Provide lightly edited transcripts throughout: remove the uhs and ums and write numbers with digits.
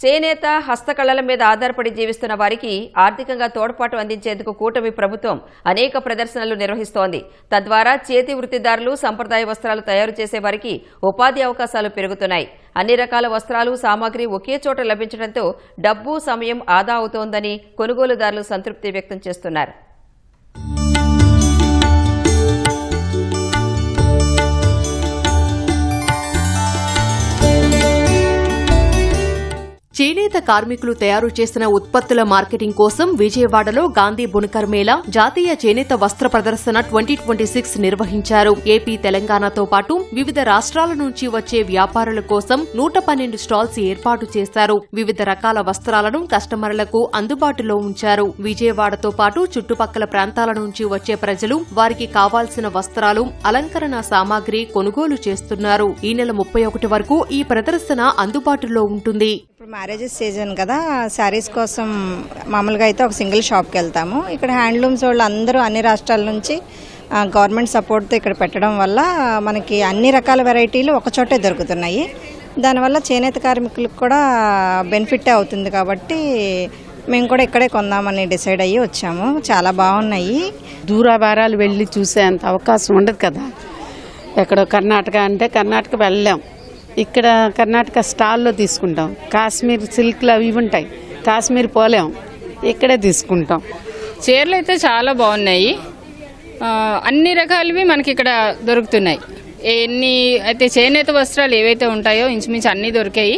చేనేత హస్తకళల మీద ఆధారపడి జీవిస్తున్న వారికి ఆర్థికంగా తోడ్పాటు అందించేందుకు కూటమి ప్రభుత్వం అనేక ప్రదర్శనలు నిర్వహిస్తోంది. తద్వారా చేతి వృత్తిదారులు సంప్రదాయ వస్త్రాలు తయారు చేసే వారికి ఉపాధి అవకాశాలు పెరుగుతున్నాయి. అన్ని రకాల వస్త్రాలు సామాగ్రి ఒకే చోట లభించడంతో డబ్బు సమయం ఆదా అవుతోందని కొనుగోలుదారులు సంతృప్తి వ్యక్తం చేస్తున్నారు. చేనేత కార్మికులు తయారు చేసిన ఉత్పత్తుల మార్కెటింగ్ కోసం విజయవాడలో గాంధీ బునకర్ మేళా జాతీయ చేనేత వస్త్ర ప్రదర్శన 2026 నిర్వహించారు. ఏపీ, తెలంగాణతో పాటు వివిధ రాష్ట్రాల నుంచి వచ్చే వ్యాపారుల కోసం 112 స్టాల్స్ ఏర్పాటు చేశారు. వివిధ రకాల వస్త్రాలను కస్టమర్లకు అందుబాటులో ఉంచారు. విజయవాడతో పాటు చుట్టుపక్కల ప్రాంతాల నుంచి వచ్చే ప్రజలు వారికి కావాల్సిన వస్త్రాలు, అలంకరణ సామాగ్రి కొనుగోలు చేస్తున్నారు. ఈ నెల 31 వరకు ఈ ప్రదర్శన అందుబాటులో ఉంటుంది. మ్యారేజెస్ సీజన్ కదా, శారీస్ కోసం మామూలుగా అయితే ఒక సింగిల్ షాప్కి వెళ్తాము. ఇక్కడ హ్యాండ్లూమ్స్ వాళ్ళు అందరూ అన్ని రాష్ట్రాల నుంచి గవర్నమెంట్ సపోర్ట్తో ఇక్కడ పెట్టడం వల్ల మనకి అన్ని రకాల వెరైటీలు ఒకచోటే దొరుకుతున్నాయి. దానివల్ల చేనేత కార్మికులకు కూడా బెనిఫిట్ అవుతుంది. కాబట్టి మేము కూడా ఇక్కడే కొందామని డిసైడ్ అయ్యి వచ్చాము. చాలా బాగున్నాయి. దూరాభారాలు వెళ్ళి చూసేంత అవకాశం ఉండదు కదా. ఎక్కడో కర్ణాటక అంటే కర్ణాటక వెళ్ళాం, ఇక్కడ కర్ణాటక స్టాల్లో తీసుకుంటాం. కాశ్మీర్ సిల్క్లు అవి ఉంటాయి, కాశ్మీర్ పోలేం, ఇక్కడే తీసుకుంటాం. చీరలు అయితే చాలా బాగున్నాయి. అన్ని రకాలవి మనకి ఇక్కడ దొరుకుతున్నాయి. ఎన్ని అయితే చేనేత వస్త్రాలు ఏవైతే ఉంటాయో ఇంచుమించు అన్నీ దొరికాయి.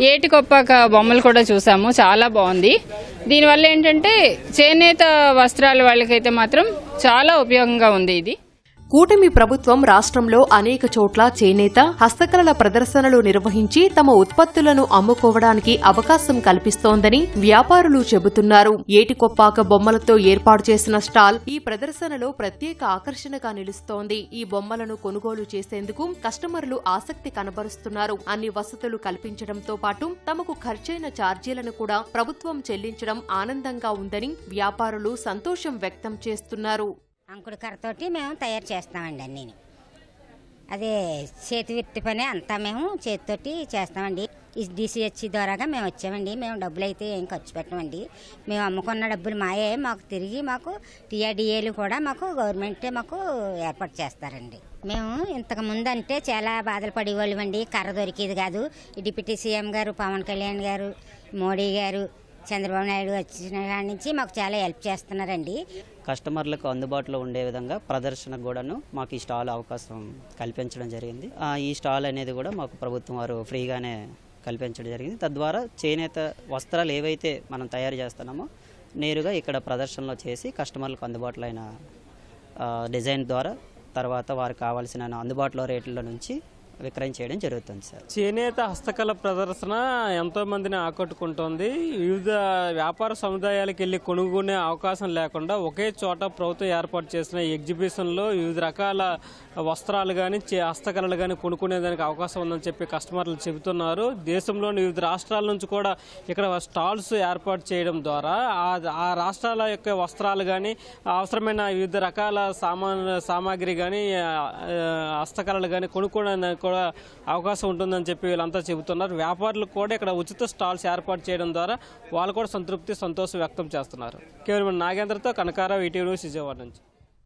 ఏటికొప్పాక బొమ్మలు కూడా చూసాము, చాలా బాగుంది. దీనివల్ల ఏంటంటే చేనేత వస్త్రాల వాళ్ళకైతే మాత్రం చాలా ఉపయోగంగా ఉంది ఇది. కూటమి ప్రభుత్వం రాష్ట్రంలో అనేక చోట్ల చేనేత, హస్తకళల ప్రదర్శనలు నిర్వహించి తమ ఉత్పత్తులను అమ్ముకోవడానికి అవకాశం కల్పిస్తోందని వ్యాపారులు చెబుతున్నారు. ఏటికొప్పాక బొమ్మలతో ఏర్పాటు చేసిన స్టాల్ ఈ ప్రదర్శనలో ప్రత్యేక ఆకర్షణగా నిలుస్తోంది. ఈ బొమ్మలను కొనుగోలు చేసేందుకు కస్టమర్లు ఆసక్తి కనబరుస్తున్నారు. అన్ని వసతులు కల్పించడంతో పాటు తమకు ఖర్చైన ఛార్జీలను కూడా ప్రభుత్వం చెల్లించడం ఆనందంగా ఉందని వ్యాపారులు సంతోషం వ్యక్తం చేస్తున్నారు. అంకుడు కర్రతోటి మేము తయారు చేస్తామండి. అన్నీ అదే చేతి వృత్తి పని అంతా మేము చేతితోటి చేస్తామండి. ఈ DCHC ద్వారాగా మేము వచ్చామండి. మేము డబ్బులు అయితే ఏం ఖర్చు పెట్టమండి. మేము అమ్ముకున్న డబ్బులు మాయే మాకు తిరిగి మాకు TRDAలు కూడా మాకు గవర్నమెంటే మాకు ఏర్పాటు చేస్తారండి. మేము ఇంతకుముందు అంటే చాలా బాధలు పడేవాళ్ళం అండి. కర్ర దొరికేది కాదు. ఈ డిప్యూటీ సీఎం గారు, పవన్ కళ్యాణ్ గారు, మోడీ గారు, చంద్రబాబు నాయుడు వచ్చిన కాడి నుంచి మాకు చాలా హెల్ప్ చేస్తున్నారండి. కస్టమర్లకు అందుబాటులో ఉండే విధంగా ప్రదర్శనకు కూడాను మాకు ఈ స్టాల్ అవకాశం కల్పించడం జరిగింది. ఈ స్టాల్ అనేది కూడా మాకు ప్రభుత్వం వారు ఫ్రీగానే కల్పించడం జరిగింది. తద్వారా చేనేత వస్త్రాలు ఏవైతే మనం తయారు చేస్తున్నామో నేరుగా ఇక్కడ ప్రదర్శనలో చేసి కస్టమర్లకు అందుబాటులో అయిన డిజైన్ ద్వారా తర్వాత వారికి కావాల్సిన అందుబాటులో రేట్ల నుంచి విక్రయం చేయడం జరుగుతుంది సార్. చేనేత హస్తకళ ప్రదర్శన ఎంతో మందిని ఆకట్టుకుంటోంది. వివిధ వ్యాపార సముదాయాలకు వెళ్ళి కొనుక్కునే అవకాశం లేకుండా ఒకే చోట ప్రభుత్వం ఏర్పాటు చేసిన ఎగ్జిబిషన్లో వివిధ రకాల వస్త్రాలు కానీ హస్తకళలు కానీ కొనుక్కునేదానికి అవకాశం ఉందని చెప్పి కస్టమర్లు చెబుతున్నారు. దేశంలోని వివిధ రాష్ట్రాల నుంచి కూడా ఇక్కడ స్టాల్స్ ఏర్పాటు చేయడం ద్వారా ఆ రాష్ట్రాల యొక్క వస్త్రాలు కానీ అవసరమైన వివిధ రకాల సామాగ్రి కానీ హస్తకళలు కానీ కొనుక్కోవడానికి కూడా అవకాశం ఉంటుందని చెప్పి వీళ్ళంతా చెబుతున్నారు. వ్యాపారులకు కూడా ఇక్కడ ఉచిత స్టాల్స్ ఏర్పాటు చేయడం ద్వారా వాళ్ళు కూడా సంతృప్తి, సంతోషం వ్యక్తం చేస్తున్నారు. కేవలం నాగేంద్రతో కనకారావు, ఈటీవీ న్యూస్, విజయవాడ నుంచి.